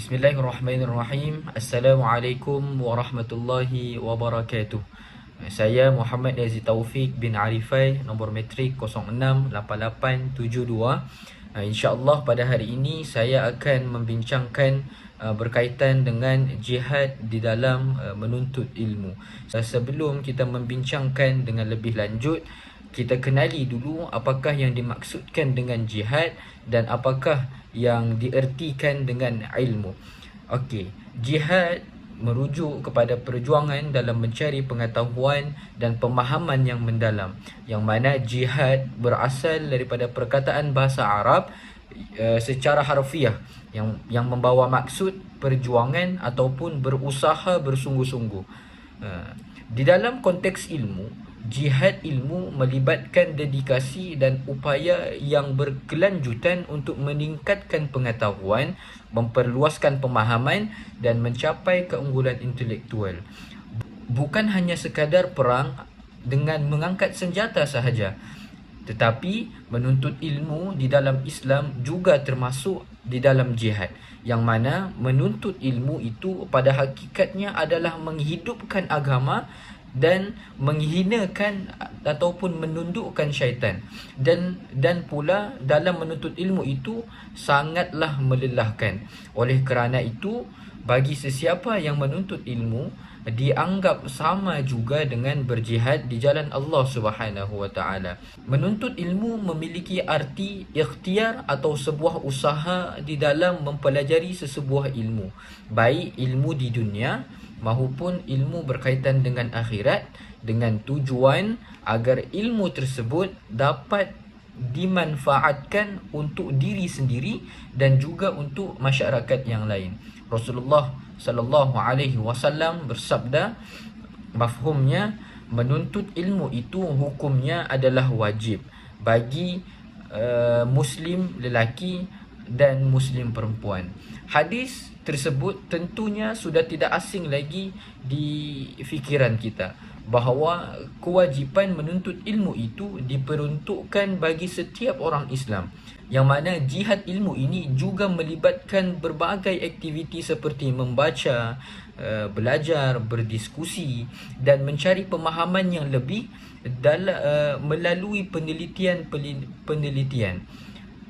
Bismillahirrahmanirrahim. Assalamualaikum warahmatullahi wabarakatuh. Saya Muhammad Aziz Taufik bin Arifai, nombor matrik 068872. InsyaAllah pada hari ini saya akan membincangkan berkaitan dengan jihad di dalam menuntut ilmu. Sebelum kita membincangkan dengan lebih lanjut, kita kenali dulu apakah yang dimaksudkan dengan jihad dan apakah yang diertikan dengan ilmu. Okey, jihad merujuk kepada perjuangan dalam mencari pengetahuan dan pemahaman yang mendalam, yang mana jihad berasal daripada perkataan bahasa Arab secara harfiah yang membawa maksud perjuangan ataupun berusaha bersungguh-sungguh. Di dalam konteks ilmu, jihad ilmu melibatkan dedikasi dan upaya yang berkelanjutan untuk meningkatkan pengetahuan, memperluaskan pemahaman dan mencapai keunggulan intelektual. Bukan hanya sekadar perang dengan mengangkat senjata sahaja, tetapi menuntut ilmu di dalam Islam juga termasuk di dalam jihad, yang mana menuntut ilmu itu pada hakikatnya adalah menghidupkan agama dan menghinakan ataupun menundukkan syaitan. Dan pula dalam menuntut ilmu itu sangatlah melelahkan. Oleh kerana itu, bagi sesiapa yang menuntut ilmu, dianggap sama juga dengan berjihad di jalan Allah Subhanahu wa taala. Menuntut ilmu memiliki arti ikhtiar atau sebuah usaha di dalam mempelajari sesebuah ilmu, baik ilmu di dunia maupun ilmu berkaitan dengan akhirat, dengan tujuan agar ilmu tersebut dapat dimanfaatkan untuk diri sendiri dan juga untuk masyarakat yang lain. Rasulullah sallallahu alaihi wasallam bersabda, mafhumnya menuntut ilmu itu hukumnya adalah wajib bagi muslim lelaki dan muslim perempuan. Hadis tersebut tentunya sudah tidak asing lagi di fikiran kita, bahawa kewajipan menuntut ilmu itu diperuntukkan bagi setiap orang Islam, yang mana jihad ilmu ini juga melibatkan berbagai aktiviti seperti membaca, belajar, berdiskusi dan mencari pemahaman yang lebih melalui penelitian.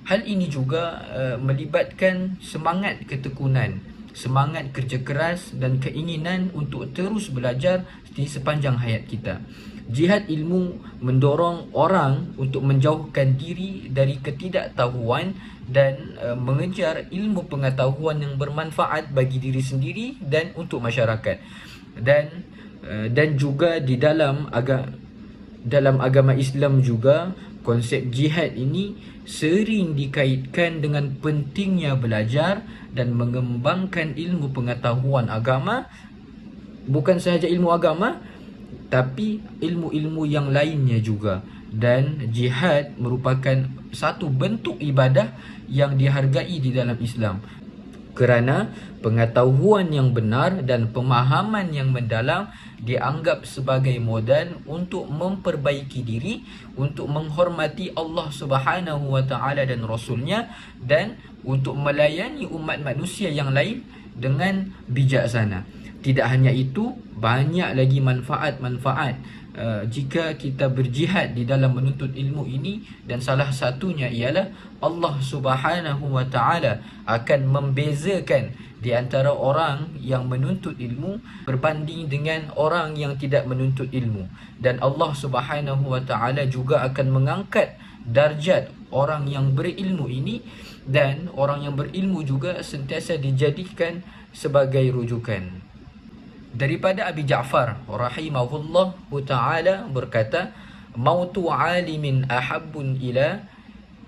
Hal ini juga melibatkan semangat ketekunan, semangat kerja keras dan keinginan untuk terus belajar di sepanjang hayat kita. Jihad ilmu mendorong orang untuk menjauhkan diri dari ketidaktahuan dan mengejar ilmu pengetahuan yang bermanfaat bagi diri sendiri dan untuk masyarakat. Dan juga di dalam agama Islam juga, konsep jihad ini sering dikaitkan dengan pentingnya belajar dan mengembangkan ilmu pengetahuan agama. Bukan sahaja ilmu agama, tapi ilmu-ilmu yang lainnya juga. Dan jihad merupakan satu bentuk ibadah yang dihargai di dalam Islam, kerana pengetahuan yang benar dan pemahaman yang mendalam dianggap sebagai modal untuk memperbaiki diri, untuk menghormati Allah Subhanahu wa taala dan Rasulnya, dan untuk melayani umat manusia yang lain dengan bijaksana. Tidak hanya itu, banyak lagi manfaat-manfaat jika kita berjihad di dalam menuntut ilmu ini, dan salah satunya ialah Allah Subhanahu wa taala akan membezakan di antara orang yang menuntut ilmu berbanding dengan orang yang tidak menuntut ilmu, dan Allah Subhanahu wa taala juga akan mengangkat darjat orang yang berilmu ini, dan orang yang berilmu juga sentiasa dijadikan sebagai rujukan. Daripada Abi Ja'far rahimahullah ta'ala berkata, mautu alimin ahabbun ila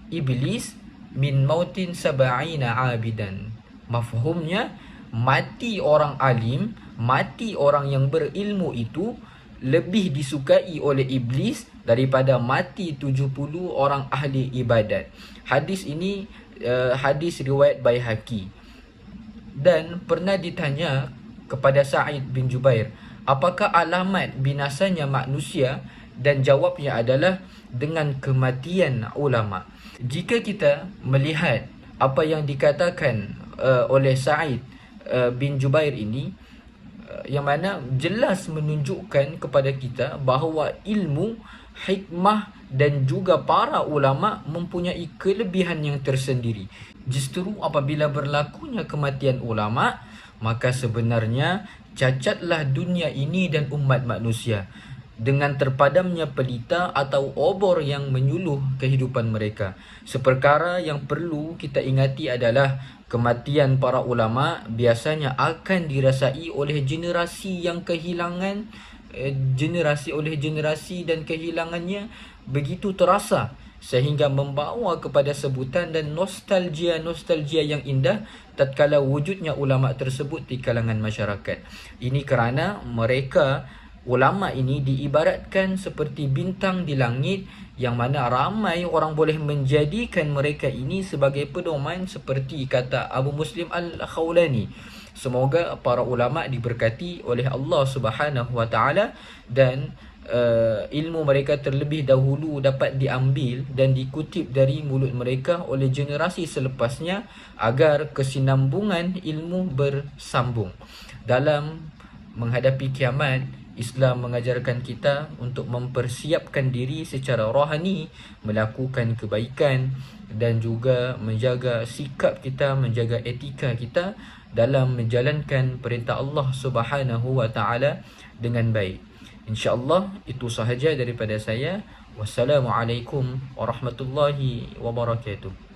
iblis min mautin sab'ina abidan. Mafhumnya, mati orang alim, mati orang yang berilmu itu lebih disukai oleh iblis daripada mati 70 orang ahli ibadat. Hadis ini hadis riwayat Baihaqi. Dan pernah ditanya kepada Sa'id bin Jubair, apakah alamat binasanya manusia? Dan jawabnya adalah dengan kematian ulama. Jika kita melihat apa yang dikatakan oleh Sa'id bin Jubair ini, yang mana jelas menunjukkan kepada kita bahawa ilmu, hikmah dan juga para ulama mempunyai kelebihan yang tersendiri. Justru apabila berlakunya kematian ulama, maka sebenarnya cacatlah dunia ini dan umat manusia dengan terpadamnya pelita atau obor yang menyuluh kehidupan mereka. Seperkara yang perlu kita ingati adalah kematian para ulama biasanya akan dirasai oleh generasi yang kehilangan generasi dan kehilangannya begitu terasa sehingga membawa kepada sebutan dan nostalgia yang indah tatkala wujudnya ulama tersebut di kalangan masyarakat. Ini kerana ulama ini diibaratkan seperti bintang di langit, yang mana ramai orang boleh menjadikan mereka ini sebagai pedoman, seperti kata Abu Muslim Al-Khawlani. Semoga para ulama diberkati oleh Allah Subhanahu wa taala dan ilmu mereka terlebih dahulu dapat diambil dan dikutip dari mulut mereka oleh generasi selepasnya, agar kesinambungan ilmu bersambung. Dalam menghadapi kiamat, Islam mengajarkan kita untuk mempersiapkan diri secara rohani, melakukan kebaikan dan juga menjaga sikap kita, menjaga etika kita dalam menjalankan perintah Allah Subhanahu wa taala dengan baik. InsyaAllah itu sahaja daripada saya. Wassalamualaikum warahmatullahi wabarakatuh.